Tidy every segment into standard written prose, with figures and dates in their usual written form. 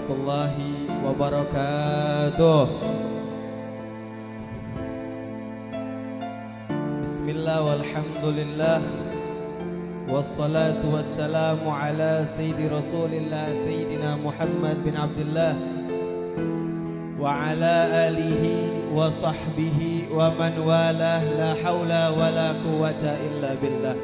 warahmatullahi wabarakatuh. Bismillah walhamdulillah wassalatu wassalamu ala sayyidi rasulillah sayyidina Muhammad bin Abdullah wa ala alihi wa sahbihi wa man walah, la hawla wa la quwwata illa billah.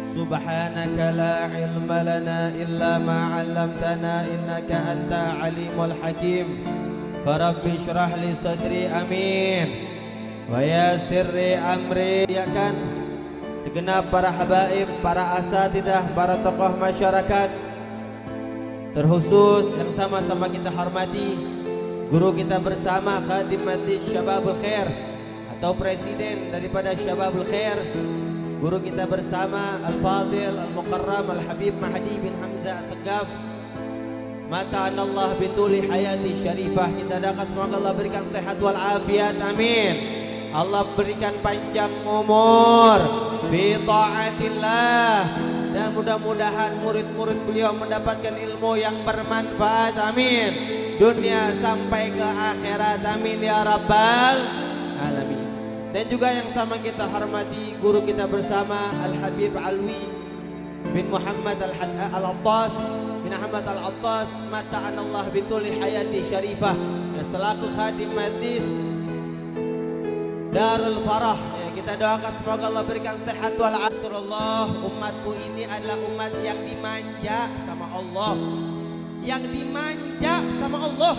Subhanaka la ilma lana illa ma 'allamtana innaka anta alimul hakim. Farabbi syrah li sadri, amin, wa yassirli amri. Ya kan, segenap para habaib, para asatidah, para tokoh masyarakat, terkhusus yang sama-sama kita hormati, guru kita bersama Khadim Majlis Syababul Khair atau presiden daripada Syababul Khair, guru kita bersama Al-Fadil, Al-Mukarram, Al-Habib Mahdi bin Hamzah As-Segaf. Mata'anallah bituli hayati syarifah. Kita doakan semoga Allah berikan sehat wal afiat, amin. Allah berikan panjang umur fi ta'atillah, dan mudah-mudahan murid-murid beliau mendapatkan ilmu yang bermanfaat, amin, dunia sampai ke akhirat, amin ya rabbal alamin. Dan juga yang sama kita hormati guru kita bersama Al-Habib Alwi bin Muhammad Al-Attas bin Ahmad Al-Attas, mata'anallah bituli hayati syarifah, ya, selaku Khadim Majlis Darul Farah. Ya, kita doakan semoga Allah berikan sehat wal afiat. Umatku ini adalah umat yang dimanja sama Allah, yang dimanja sama Allah.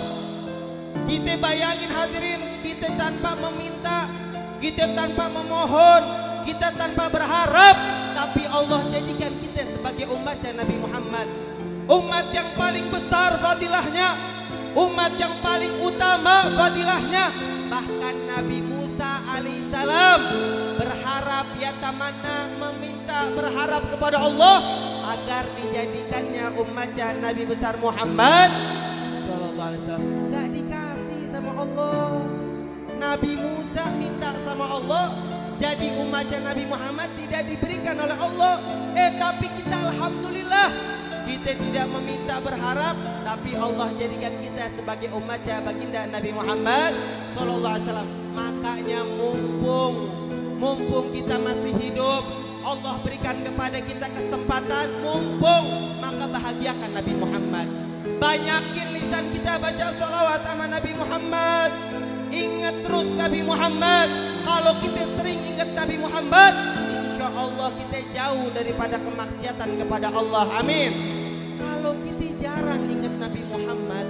Kita bayangin hadirin, kita tanpa meminta, kita tanpa memohon, kita tanpa berharap, tapi Allah jadikan kita sebagai umatnya Nabi Muhammad, umat yang paling besar fadilahnya, umat yang paling utama fadilahnya. Bahkan Nabi Musa alaihissalam berharap, ya tamanna, meminta, berharap kepada Allah agar dijadikannya umatnya Nabi besar Muhammad sallallahu alaihi wasallam. Gak dikasih sama Allah. Nabi Musa minta sama Allah jadi umatnya Nabi Muhammad, tidak diberikan oleh Allah. Tapi kita alhamdulillah, kita tidak meminta berharap, tapi Allah jadikan kita sebagai umatnya baginda Nabi Muhammad sallallahu alaihi wasallam. Makanya mumpung kita masih hidup, Allah berikan kepada kita kesempatan, mumpung, maka bahagiakan Nabi Muhammad. Banyakin lisan kita baca sholawat sama Nabi Muhammad. Ingat terus Nabi Muhammad. Kalau kita sering ingat Nabi Muhammad, insya Allah kita jauh daripada kemaksiatan kepada Allah, amin. Kalau kita jarang ingat Nabi Muhammad,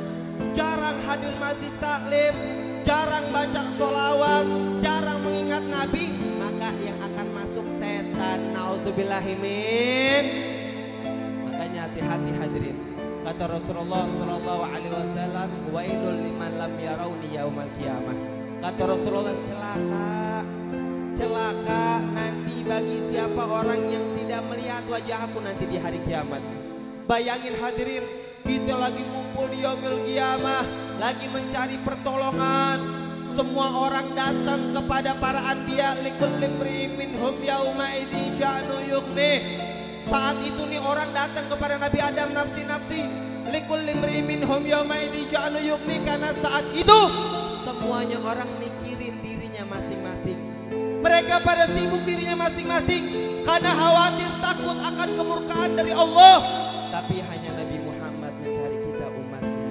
jarang hadir majlis taklim, jarang baca sholawat, jarang mengingat Nabi, maka yang akan masuk setan, nauzubillahimin. Makanya hati-hati hadirin. Kata Rasulullah sallallahu alaihi wasallam, wailul liman lam yarawni yaumal qiyamah. Kata Rasulullah, celaka nanti bagi siapa orang yang tidak melihat wajah aku nanti di hari kiamat. Bayangin hadirin, kita lagi ngumpul di yaumil qiyamah, lagi mencari pertolongan. Semua orang datang kepada para anbiya, likulli imri'in minhum yauma idzin sya'nu yughnih. Saat itu nih orang datang kepada Nabi Adam, nafsi-nafsi, likulli imri'in minhum yauma idzin sya'nu yughnih, karena saat itu semuanya orang mikirin dirinya masing-masing. Mereka pada sibuk dirinya masing-masing karena khawatir takut akan kemurkaan dari Allah. Tapi hanya Nabi Muhammad mencari kita umatnya.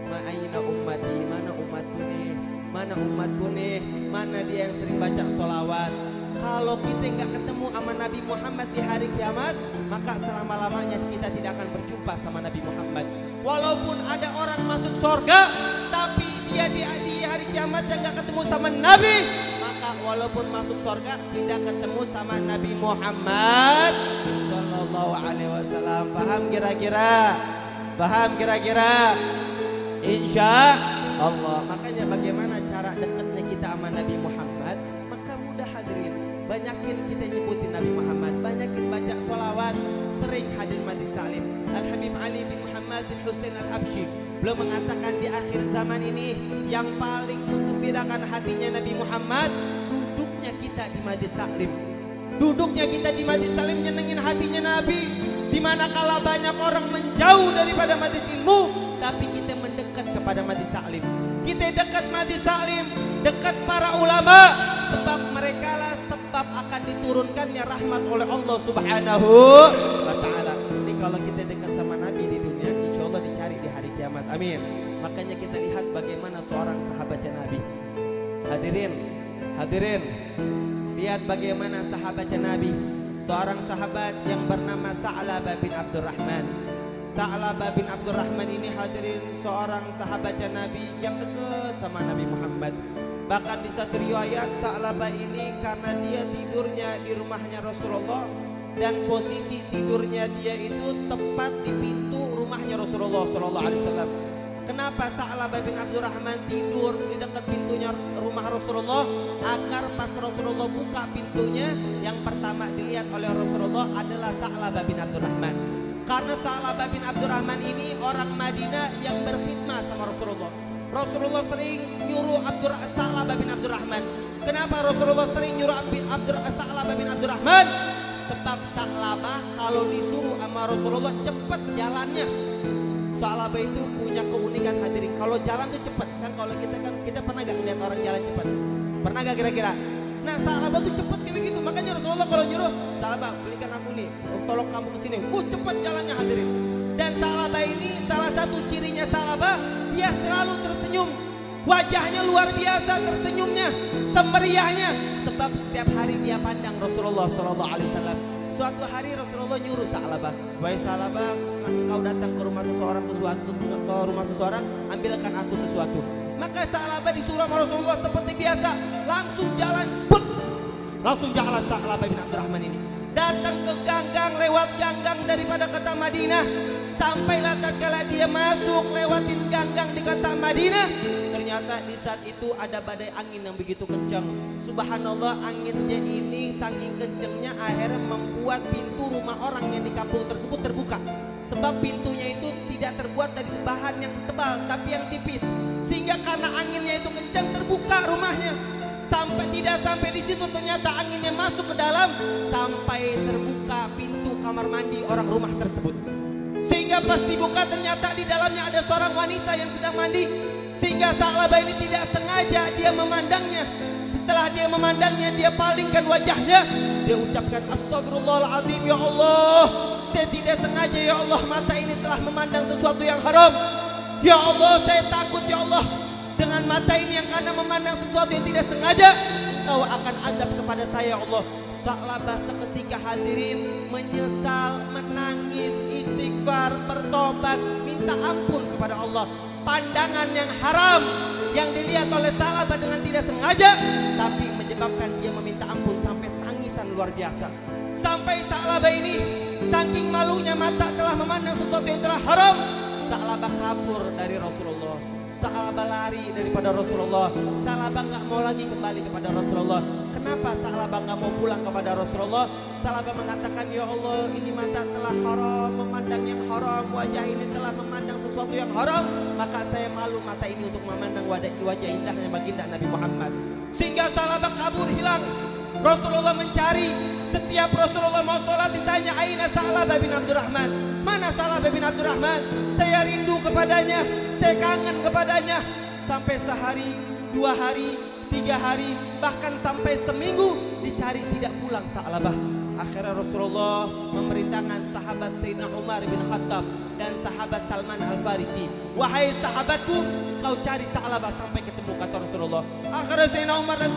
Ma'aina ummati, mana umatku nih? Mana umatku nih? Mana dia yang sering baca sholawat? Kalau kita nggak ketemu sama Nabi Muhammad di hari kiamat, maka selama-lamanya kita tidak akan berjumpa sama Nabi Muhammad. Walaupun ada orang masuk surga, tapi dia di hari kiamat yang nggak ketemu sama Nabi, maka walaupun masuk surga tidak ketemu sama Nabi Muhammad sallallahu alaihi wasallam. Paham kira-kira? Paham kira-kira? Insya Allah. Makanya bagaimana cara dekatnya kita sama Nabi Muhammad? Maka mudah hadirin, banyakin kita nyebutin Nabi Muhammad, banyakin baca sholawat, sering hadir majlis taklim. Al-Habib Ali bin Muhammad bin Husain Al-Habsyi beliau mengatakan di akhir zaman ini yang paling menggembirakan hatinya Nabi Muhammad, duduknya kita di majlis taklim. Duduknya kita di majlis taklim nyenengin hatinya Nabi. Dimana kala banyak orang menjauh daripada majlis ilmu, tapi kita mendekat kepada Majlis Taklim. Kita dekat Majlis Taklim, dekat para ulama, sebab mereka lah sebab akan diturunkannya rahmat oleh Allah Subhanahu wa taala. Ini kalau kita dekat sama Nabi di dunia, insya Allah dicari di hari kiamat. Amin. Makanya kita lihat bagaimana seorang sahabatnya Nabi. Hadirin, lihat bagaimana sahabatnya Nabi. Seorang sahabat yang bernama Sa'labah bin Abdurrahman. Sa'labah bin Abdurrahman ini hadirin seorang sahabatnya Nabi yang dekat sama Nabi Muhammad. Bahkan di satu riwayat Sa'labah ini karena dia tidurnya di rumahnya Rasulullah dan posisi tidurnya dia itu tepat di pintu rumahnya Rasulullah sallallahu alaihi wasallam. Kenapa Sa'labah bin Abdurrahman tidur di dekat pintunya rumah Rasulullah? Agar pas Rasulullah buka pintunya, yang pertama dilihat oleh Rasulullah adalah Sa'labah bin Abdurrahman. Karena Sa'labah bin Abdurrahman ini orang Madinah yang berkhidmat sama Rasulullah. Rasulullah sering nyuruh Sa'labah bin Abdurrahman. Kenapa Rasulullah sering nyuruh Sa'labah bin Abdurrahman? Sebab Sa'labah kalau disuruh sama Rasulullah cepat jalannya. Sa'labah itu punya keunikan hadirin. Kalau jalan tuh cepat. Kan kalau kita pernah gak ngeliat orang jalan cepat? Pernah gak kira-kira? Nah Sa'labah tuh cepat kayak begitu. Makanya Rasulullah kalau nyuruh, Sa'labah belikan aku nih, tolong kamu kesini. Cepat jalannya hadirin. Dan Sa'labah ini salah satu cirinya Sa'labah, dia selalu tersenyum. Wajahnya luar biasa tersenyumnya, semeriahnya. Sebab setiap hari dia pandang Rasulullah sallallahu alaihi wasallam. Suatu hari Rasulullah nyuruh Sa'labah, "Wahai Sa'labah, engkau datang ke rumah seseorang, ambilkan aku sesuatu." Maka Sa'labah disuruh sama Rasulullah seperti biasa, langsung jalan, langsung jalan Sa'labah bin Abdurrahman ini. Datang ke ganggang, lewat ganggang daripada kota Madinah. Sampailah tatkala dia masuk lewatin ganggang di kota Madinah, ternyata di saat itu ada badai angin yang begitu kencang. Subhanallah, anginnya ini saking kencangnya akhirnya membuat pintu rumah orang yang di kampung tersebut terbuka. Sebab pintunya itu tidak terbuat dari bahan yang tebal tapi yang tipis. Sehingga karena anginnya itu kencang terbuka rumahnya. Tidak sampai di situ, ternyata anginnya masuk ke dalam sampai terbuka pintu kamar mandi orang rumah tersebut. Sehingga pas dibuka ternyata di dalamnya ada seorang wanita yang sedang mandi. Sehingga Sa'labah ini tidak sengaja dia memandangnya. Setelah dia memandangnya, dia palingkan wajahnya. Dia ucapkan, "Astagfirullahaladzim, ya Allah. Saya tidak sengaja ya Allah, mata ini telah memandang sesuatu yang haram. Ya Allah, saya takut ya Allah. Dengan mata ini yang karena memandang sesuatu yang tidak sengaja, Engkau akan adab kepada saya ya Allah." Sa'labah seketika hadirin menyesal, menangis, istighfar, bertobat, minta ampun kepada Allah. Pandangan yang haram yang dilihat oleh Sa'labah dengan tidak sengaja, tapi menyebabkan dia meminta ampun sampai tangisan luar biasa. Sampai Sa'labah ini saking malunya mata telah memandang sesuatu yang telah haram, Sa'labah kabur dari Rasulullah. Sa'labah lari daripada Rasulullah. Sa'labah nggak mau lagi kembali kepada Rasulullah. Kenapa Sa'labah nggak mau pulang kepada Rasulullah? Sa'labah mengatakan, "Ya Allah, ini mata telah haram, memandang yang haram, wajah ini telah memandang sesuatu yang haram, maka saya malu mata ini untuk memandang wajah indahnya baginda Nabi Muhammad." Sehingga Sa'labah kabur hilang. Rasulullah mencari. Setiap Rasulullah mau sholat ditanya, "Aina Sa'labah bin Abdurrahman?" Mana Sa'labah bin Abdurrahman? Saya rindu kepadanya, saya kangen kepadanya. Sampai sehari, 2 hari, 3 hari, bahkan sampai seminggu dicari tidak pulang Sa'labah. Akhirnya Rasulullah memerintahkan sahabat Sayyidina Umar bin Khattab dan sahabat Salman Al-Farisi, "Wahai sahabatku, kau cari Sa'labah sampai ketemu," kata Rasulullah. Akhirnya Sayyidina Umar dan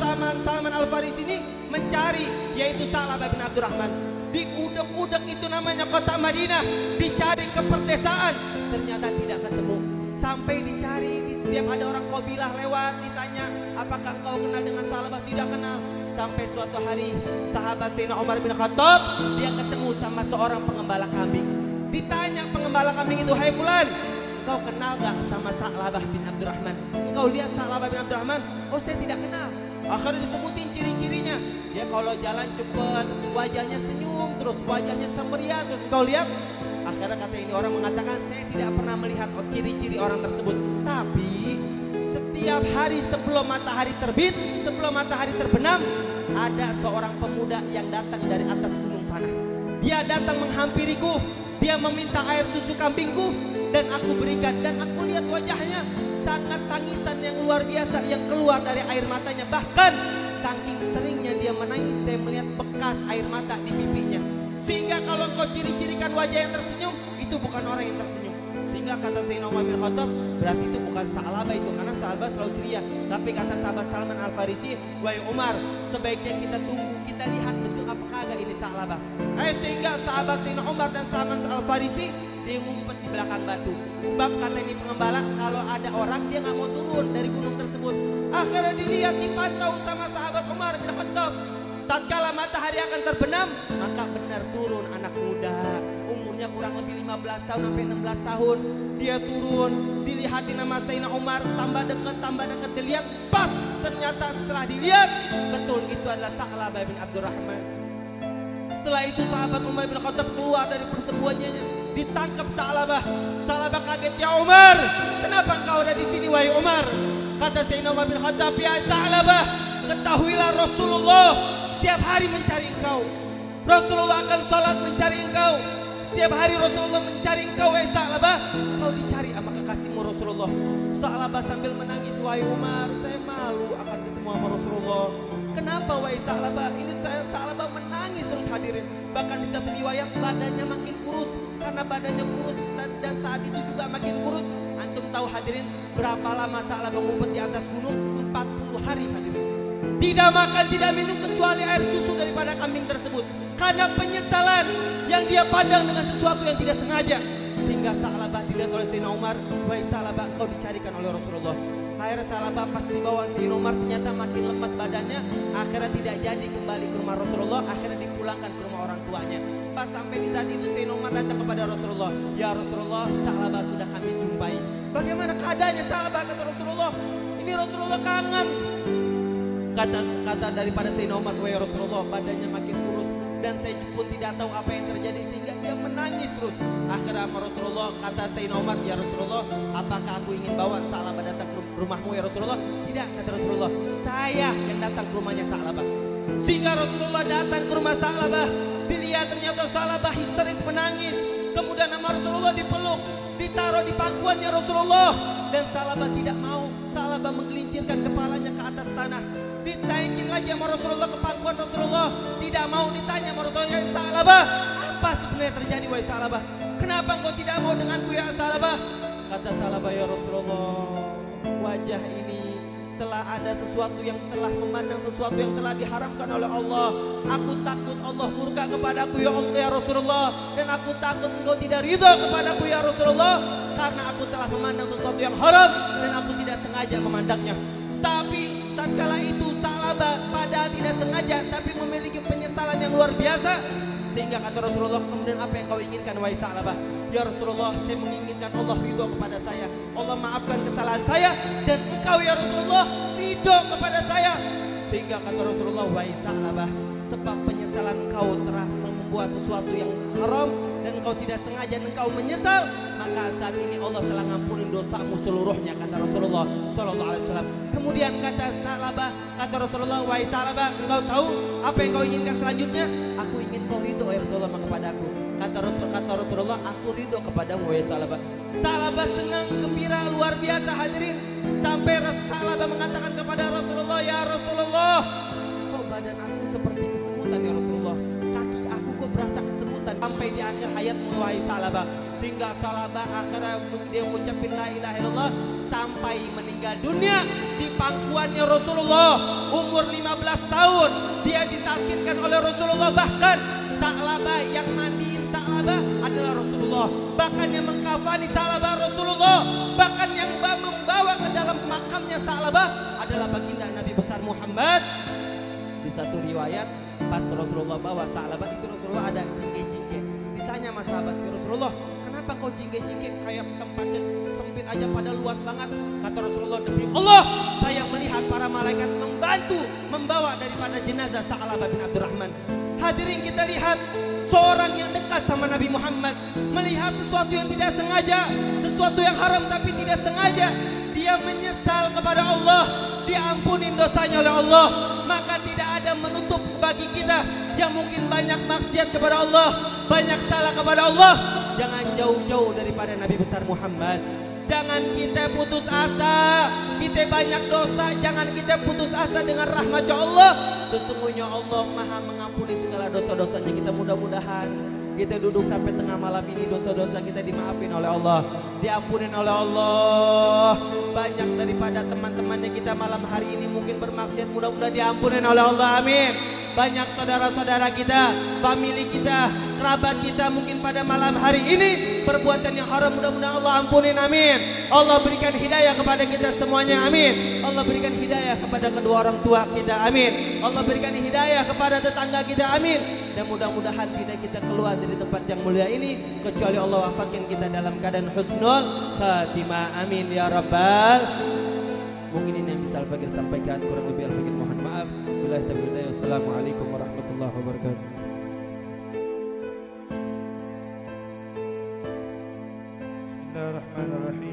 Salman Al-Farisi ini mencari, yaitu Sa'labah bin Abdurrahman. Di udek-udek itu namanya kota Madinah, dicari ke perdesaan, ternyata tidak ketemu. Sampai dicari di setiap ada orang kabilah lewat, ditanya, "Apakah kau kenal dengan Sa'labah?" Tidak kenal. Sampai suatu hari sahabat Sayyidina Umar bin Khattab, dia ketemu sama seorang pengembala kambing. Ditanya pengembala kambing itu, "Hai fulan, kau kenal gak sama Sa'labah bin Abdurrahman? Engkau lihat Sa'labah bin Abdurrahman?" "Oh, saya tidak kenal." Akhirnya disebutin ciri-cirinya. Dia kalau jalan cepat, wajahnya senyum terus, wajahnya semeriah terus. "Engkau lihat?" Akhirnya kata ini orang mengatakan, "Saya tidak pernah melihat ciri-ciri orang tersebut. Tapi setiap hari sebelum matahari terbit, sebelum matahari terbenam, ada seorang pemuda yang datang dari atas gunung sana. Dia datang menghampiriku, dia meminta air susu kambingku, dan aku berikan. Dan aku lihat wajahnya sangat tangisan yang luar biasa yang keluar dari air matanya. Bahkan saking seringnya dia menangis, saya melihat bekas air mata di pipinya. Sehingga kalau engkau ciri-cirikan wajah yang tersenyum, itu bukan orang yang tersenyum. Sehingga kata Sayyidina Umar bin Khattab, berarti itu bukan Sa'labah itu, karena Sa'labah selalu ceria. Tapi kata sahabat Salman Al-Farisi, wahai Umar, sebaiknya kita tunggu, kita lihat betul apakah agak ini Sa'labah. Sehingga sahabat Sayyidina Umar dan Salman Al-Farisi, dia ngumpet di belakang batu. Sebab kata ini pengembala, kalau ada orang dia nggak mau turun dari gunung tersebut. Akhirnya dilihat, dipantau sama sahabat Umar bin Khattab. Tatkala matahari akan terbenam, maka benar turun anak muda, umurnya kurang lebih 15 tahun sampai 16 tahun. Dia turun, dilihatin nama Sayyidina Umar, tambah dekat dilihat, pas ternyata setelah dilihat, betul itu adalah Sa'labah bin Abdurrahman. Setelah itu sahabat Umar bin Khattab keluar dari persebuahannya, ditangkap Sa'labah. Sa'labah kaget, ya Umar, kenapa engkau ada di sini wahai Umar? Kata Sayyidina Umar bin Khattab, ya Sa'labah, ketahuilah Rasulullah setiap hari mencari engkau. Rasulullah akan salat mencari engkau. Setiap hari Rasulullah mencari engkau wahai Sa'labah. Engkau dicari sama kekasihmu Rasulullah. Sa'labah sambil menangis, wahai Umar, saya malu akan ketemu sama Rasulullah. Kenapa wahai Sa'labah? Ini saya Sa'labah menangis terus hadirin. Bahkan di satu riwayat badannya makin kurus. Karena badannya kurus dan saat itu juga makin kurus. Antum tahu hadirin berapa lama Sa'labah ngumpet di atas gunung? 40 hari hadirin. Tidak makan, tidak minum kecuali air susu daripada kambing tersebut. Karena penyesalan yang dia pandang dengan sesuatu yang tidak sengaja. Sehingga Sa'labah dilihat oleh Sayyidina Umar, wahai Sa'labah, kau dicarikan oleh Rasulullah. Akhirnya Sa'labah pas dibawa Sayyidina Umar ternyata makin lemas badannya. Akhirnya tidak jadi kembali ke rumah Rasulullah. Akhirnya dipulangkan ke rumah orang tuanya. Pas sampai di saat itu Sayyidina Umar datang kepada Rasulullah. Ya Rasulullah, Sa'labah sudah kami jumpai. Bagaimana keadaannya Sa'labah? Kata Rasulullah. Ini Rasulullah kangen. Kata daripada Sayyidina Umar, wahai Rasulullah, badannya makin kurus dan saya pun tidak tahu apa yang terjadi sehingga dia menangis terus. Akhirnya Rasulullah, kata Sayyidina Umar, ya Rasulullah, apakah aku ingin bawa Sa'labah datang ke rumahmu ya Rasulullah? Tidak, kata Rasulullah, saya yang datang ke rumahnya Sa'labah. Sehingga Rasulullah datang ke rumah Sa'labah, dilihat ternyata Sa'labah histeris menangis. Kemudian nama Rasulullah dipeluk, ditaruh di pangkuannya Rasulullah, dan Sa'labah tidak mau. Sa'labah menggelincirkan kepalanya ke atas tanah. Ditaikin lagi sama Rasulullah ke pangkuan Rasulullah, tidak mau ditanya sama Rasulullah, ya Sa'labah, apa sebenarnya terjadi wahai Sa'labah? Kenapa engkau tidak mau denganku ya Sa'labah? Kata Sa'labah, ya Rasulullah, wajah ini telah ada sesuatu yang telah memandang sesuatu yang telah diharamkan oleh Allah. Aku takut Allah murka kepadaku ya Allah ya Rasulullah, dan aku takut engkau tidak ridha kepadaku ya Rasulullah, karena aku telah memandang sesuatu yang haram dan aku tidak sengaja memandangnya. Tapi tatkala itu Sa'labah padahal tidak sengaja tapi memiliki penyesalan yang luar biasa. Sehingga kata Rasulullah, kemudian apa yang kau inginkan wahai Sa'labah? Ya Rasulullah, saya menginginkan Allah ridho kepada saya. Allah maafkan kesalahan saya dan engkau ya Rasulullah ridho kepada saya. Sehingga kata Rasulullah, wahai Sa'labah, sebab penyesalan engkau telah membuat sesuatu yang haram dan engkau tidak sengaja dan engkau menyesal, maka saat ini Allah telah ngampuni dosamu seluruhnya, kata Rasulullah sallallahu alaihi wasallam. Kemudian kata Sa'labah, kata Rasulullah, wahai Sa'labah, engkau tahu apa yang kau inginkan selanjutnya? Aku ingin kau ridho ya Rasulullah kepadaku. Kata Rasulullah, aku ridho kepadamu wahai Sa'labah. Sa'labah senang, gembira, luar biasa hadirin. Sampai Sa'labah mengatakan kepada Rasulullah, ya Rasulullah, kok badan aku seperti kesemutan ya Rasulullah, kaki aku kok berasa kesemutan. Sampai di akhir hayat wahai Sa'labah. Sehingga Sa'labah akhirnya dia mengucapkan la ilaha illallah sampai meninggal dunia di pangkuannya Rasulullah. Umur 15 tahun dia ditalkinkan oleh Rasulullah. Bahkan Sa'labah yang mandiin Sa'labah adalah Rasulullah. Bahkan yang mengkafani Sa'labah Rasulullah. Bahkan yang membawa ke dalam makamnya Sa'labah adalah baginda Nabi besar Muhammad. Di satu riwayat pas Rasulullah bawa Sa'labah itu Rasulullah ada jingge-jingge. Ditanya sama sahabat, ya Rasulullah, kenapa kau jingge-jingge kayak tempatnya sempit aja pada luas banget? Kata Rasulullah, demi Allah saya melihat para malaikat membantu membawa daripada jenazah Sa'labah bin Abdurrahman. Hadirin, kita lihat seorang yang dekat sama Nabi Muhammad melihat sesuatu yang tidak sengaja, sesuatu yang haram tapi tidak sengaja, dia menyesal kepada Allah, diampunin dosanya oleh Allah. Maka tidak ada menutup bagi kita yang mungkin banyak maksiat kepada Allah, banyak salah kepada Allah, jangan jauh-jauh daripada Nabi besar Muhammad. Jangan kita putus asa, kita banyak dosa, jangan kita putus asa dengan rahmat Allah. Sesungguhnya Allah Maha mengampuni segala dosa-dosanya kita. Mudah-mudahan kita duduk sampai tengah malam ini, dosa-dosa kita dimaafin oleh Allah, diampunin oleh Allah. Banyak daripada teman-temannya kita malam hari ini mungkin bermaksiat, mudah-mudahan diampunin oleh Allah, amin. Banyak saudara-saudara kita, famili kita, kerabat kita mungkin pada malam hari ini perbuatan yang haram, mudah-mudahan Allah ampunin, amin. Allah berikan hidayah kepada kita semuanya, amin. Allah berikan hidayah kepada kedua orang tua kita, amin. Allah berikan hidayah kepada tetangga kita, amin. Dan mudah-mudahan tidak kita keluar dari tempat yang mulia ini kecuali Allah wafatkan kita dalam keadaan husnul khatimah, amin ya rabbal. Mungkin ini yang bisa Al-Fakir sampaikan, kurang lebih Al-Fakir mohon maaf. Billahi taufiq. Wassalamualaikum warahmatullahi wabarakatuh. Bismillahirrahmanirrahim.